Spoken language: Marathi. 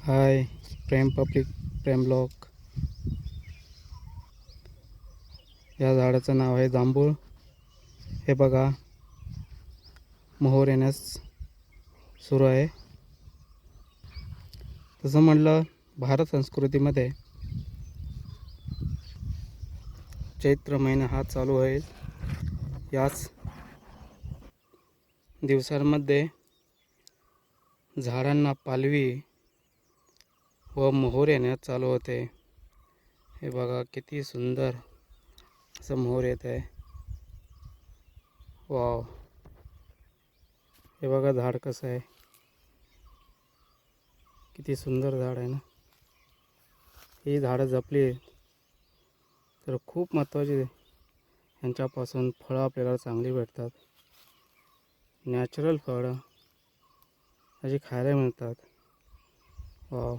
हाय, प्रेम पब्लिक प्रेम ब्लॉग. या झाडाचं नाव आहे जांभूळ. हे बघा, मोहर येण्यास सुरू आहे. तसं म्हटलं, भारत संस्कृतीमध्ये चैत्र महिना हा चालू आहे. याच दिवसांमध्ये झाडांना पालवी व मोहर येण्यास चालू होते. हे बघा, किती सुंदर असं मोहर येत आहे. वाव, हे बघा झाड कसं आहे, किती सुंदर झाड आहे ना. ही झाडं जपली तर खूप महत्त्वाची. यांच्यापासून फळं आपल्याला चांगली भेटतात. नॅचरल फळं अशी खायला मिळतात. वाव.